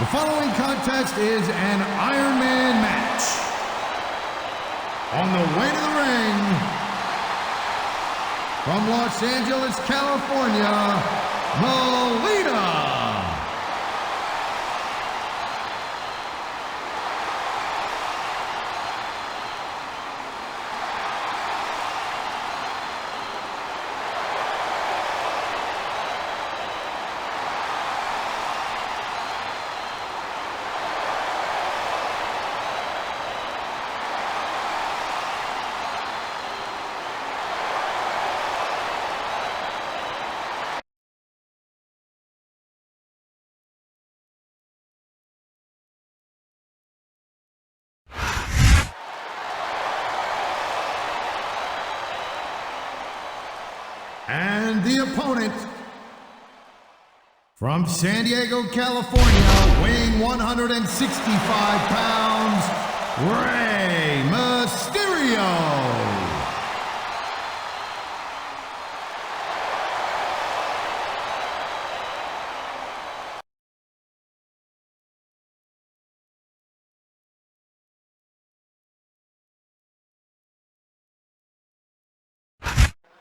The following contest is an Ironman match. On the way to the ring, from Los Angeles, California, Melina. And the opponent, from San Diego, California, weighing 165 pounds, Rey Mysterio.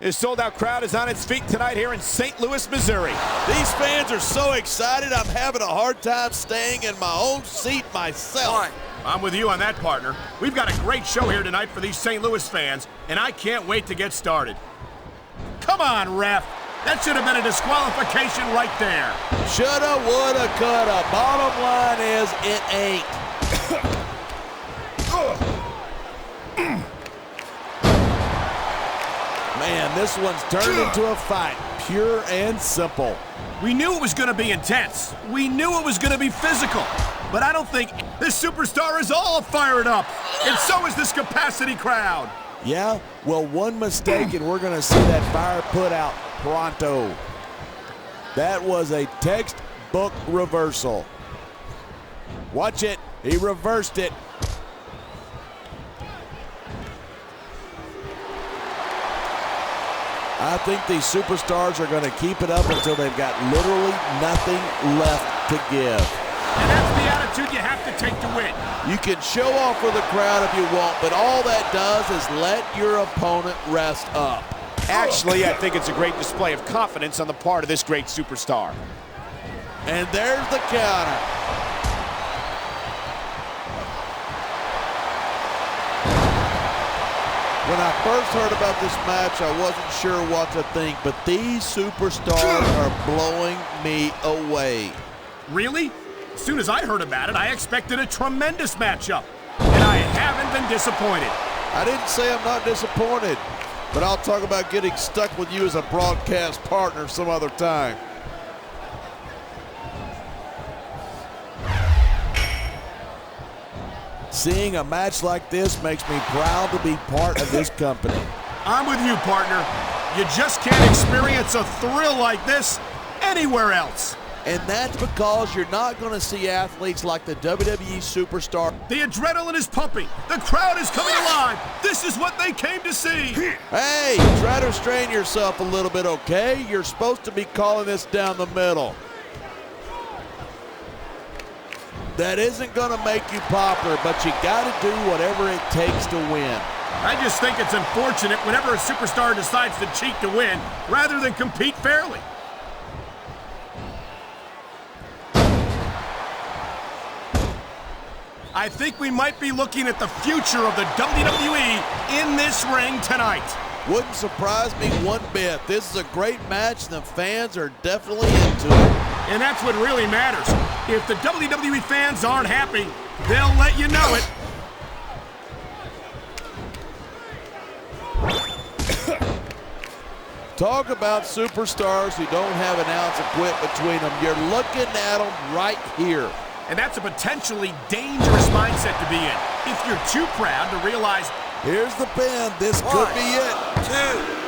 His sold-out crowd is on its feet tonight here in St. Louis, Missouri. These fans are so excited, I'm having a hard time staying in my own seat myself. I'm with you on that, partner. We've got a great show here tonight for these St. Louis fans, and I can't wait to get started. Come on, ref. That should have been a disqualification right there. Shoulda, woulda, coulda. Bottom line is, it ain't. Man, this one's turned into a fight, pure and simple. We knew it was going to be intense. We knew it was going to be physical. But I don't think this superstar is all fired up. And so is this capacity crowd. Yeah? Well, one mistake and we're going to see that fire put out pronto. That was a textbook reversal. Watch it. He reversed it. I think these superstars are going to keep it up until they've got literally nothing left to give. And that's the attitude you have to take to win. You can show off for the crowd if you want, but all that does is let your opponent rest up. Actually, I think it's a great display of confidence on the part of this great superstar. And there's the counter. When I first heard about this match, I wasn't sure what to think, but these superstars are blowing me away. Really? As soon as I heard about it, I expected a tremendous matchup. And I haven't been disappointed. I didn't say I'm not disappointed, but I'll talk about getting stuck with you as a broadcast partner some other time. Seeing a match like this makes me proud to be part of this company. I'm with you, partner. You just can't experience a thrill like this anywhere else. And that's because you're not going to see athletes like the WWE superstar. The adrenaline is pumping. The crowd is coming alive. This is what they came to see. Hey, try to restrain yourself a little bit, okay? You're supposed to be calling this down the middle. That isn't going to make you popular, but you got to do whatever it takes to win. I just think it's unfortunate whenever a superstar decides to cheat to win rather than compete fairly. I think we might be looking at the future of the WWE in this ring tonight. Wouldn't surprise me one bit. This is a great match, and the fans are definitely into it. And that's what really matters. If the WWE fans aren't happy, they'll let you know it. Talk about superstars who don't have an ounce of quit between them. You're looking at them right here. And that's a potentially dangerous mindset to be in. If you're too proud to realize, here's the pin. This could be it. 2.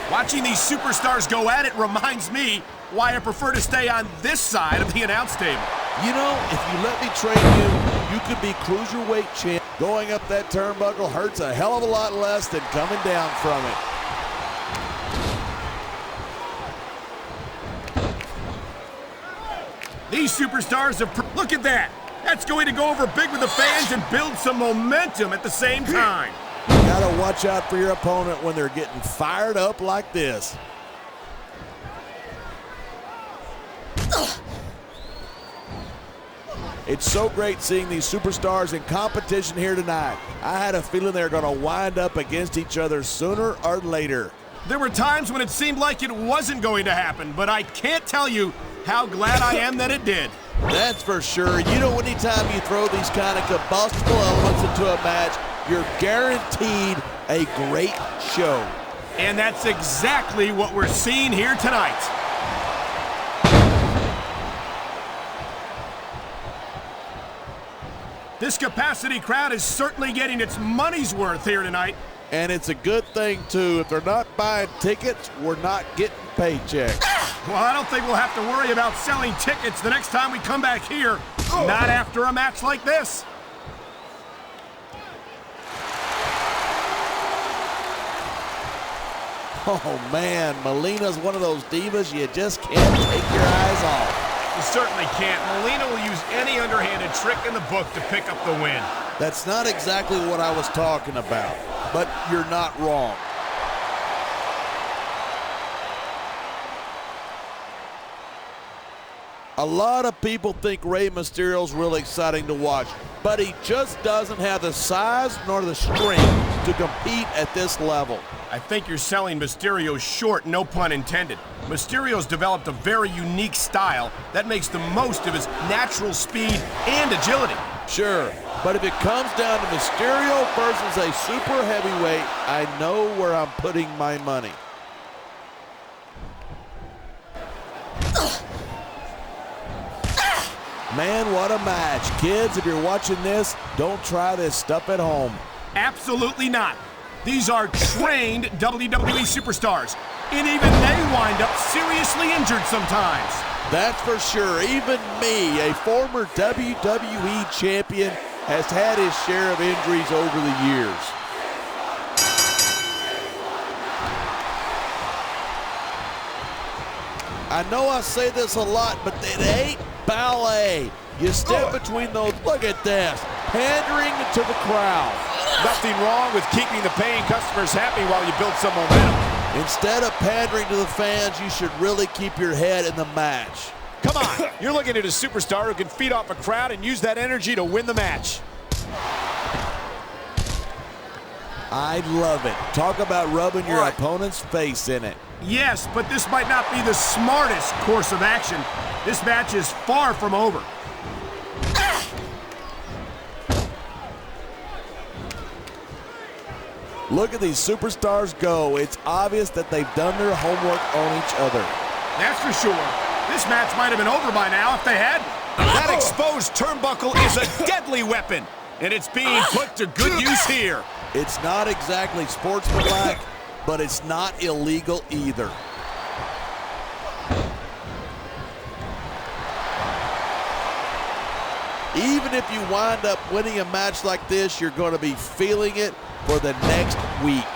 Watching these superstars go at it reminds me why I prefer to stay on this side of the announce table. You know, if you let me train you could be cruiserweight champ. Going up that turnbuckle hurts a hell of a lot less than coming down from it. These superstars have... Look at that! That's going to go over big with the fans and build some momentum at the same time. You gotta watch out for your opponent when they're getting fired up like this. It's so great seeing these superstars in competition here tonight. I had a feeling they were going to wind up against each other sooner or later. There were times when it seemed like it wasn't going to happen, but I can't tell you how glad I am that it did. That's for sure. You know, anytime you throw these kind of combustible elements into a match, you're guaranteed a great show. And that's exactly what we're seeing here tonight. This capacity crowd is certainly getting its money's worth here tonight. And it's a good thing, too. If they're not buying tickets, we're not getting paychecks. Well, I don't think we'll have to worry about selling tickets the next time we come back here. Not after a match like this. Oh, man, Melina's one of those divas you just can't take your eyes off. You certainly can't. Melina will use any underhanded trick in the book to pick up the win. That's not exactly what I was talking about, but you're not wrong. A lot of people think Rey Mysterio's really exciting to watch, but he just doesn't have the size nor the strength to compete at this level. I think you're selling Mysterio short, no pun intended. Mysterio's developed a very unique style that makes the most of his natural speed and agility. Sure, but if it comes down to Mysterio versus a super heavyweight, I know where I'm putting my money. Man, what a match. Kids, if you're watching this, don't try this stuff at home. Absolutely not. These are trained WWE superstars, and even they wind up seriously injured sometimes. That's for sure. Even me, a former WWE champion, has had his share of injuries over the years. I know I say this a lot, but it ain't ballet. You step between those. Look at this. Pandering to the crowd. Nothing wrong with keeping the paying customers happy while you build some momentum. Instead of pandering to the fans, you should really keep your head in the match. Come on, you're looking at a superstar who can feed off a crowd and use that energy to win the match. I love it. Talk about rubbing your opponent's face in it. Yes, but this might not be the smartest course of action. This match is far from over. Look at these superstars go. It's obvious that they've done their homework on each other. That's for sure. This match might have been over by now if they had. That exposed turnbuckle is a deadly weapon, and it's being put to good use here. It's not exactly sportsmanlike, but it's not illegal either. Even if you wind up winning a match like this, you're going to be feeling it for the next week.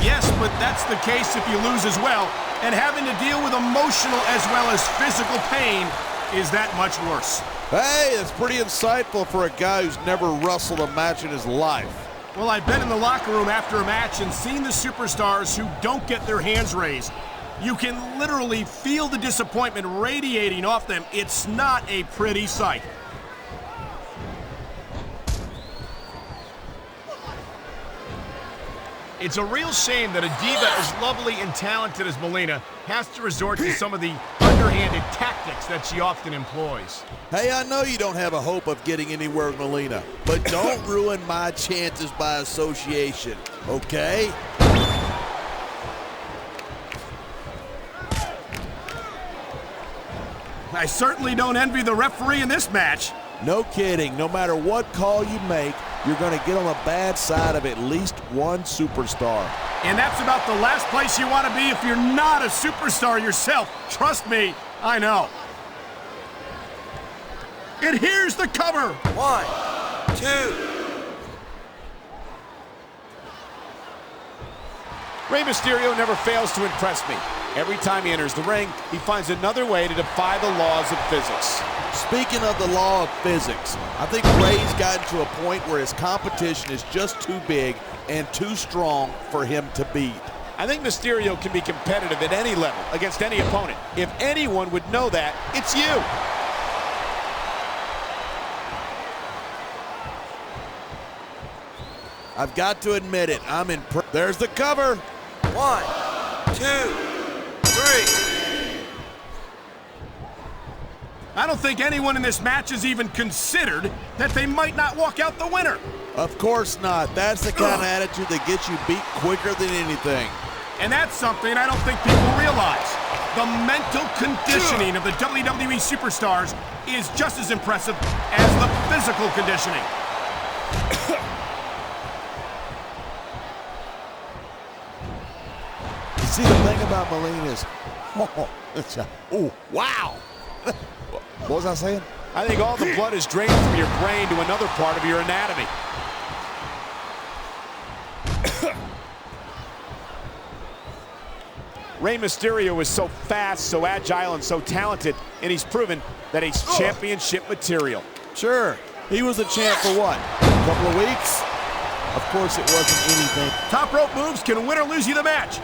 Yes, but that's the case if you lose as well, and having to deal with emotional as well as physical pain is that much worse. Hey, that's pretty insightful for a guy who's never wrestled a match in his life. Well, I've been in the locker room after a match and seen the superstars who don't get their hands raised. You can literally feel the disappointment radiating off them. It's not a pretty sight. It's a real shame that a diva as lovely and talented as Melina has to resort to some of the underhanded tactics that she often employs. Hey, I know you don't have a hope of getting anywhere with Melina, but don't ruin my chances by association, okay? I certainly don't envy the referee in this match. No kidding. No matter what call you make, you're going to get on the bad side of at least one superstar. And that's about the last place you want to be if you're not a superstar yourself. Trust me, I know. And here's the cover. 1, 2. Rey Mysterio never fails to impress me. Every time he enters the ring, he finds another way to defy the laws of physics. Speaking of the law of physics, I think Rey's gotten to a point where his competition is just too big and too strong for him to beat. I think Mysterio can be competitive at any level against any opponent. If anyone would know that, it's you. I've got to admit it, I'm impressed. There's the cover. 1, 2, 3. I don't think anyone in this match has even considered that they might not walk out the winner. Of course not. That's the kind of attitude that gets you beat quicker than anything. And that's something I don't think people realize. The mental conditioning of the WWE superstars is just as impressive as the physical conditioning. You see, the thing about Melina is, oh, wow. What was I saying? I think all the blood is drained from your brain to another part of your anatomy. Rey Mysterio is so fast, so agile, and so talented, and he's proven that he's championship material. Sure. He was a champ for what? A couple of weeks? Of course it wasn't anything. Top rope moves can win or lose you the match.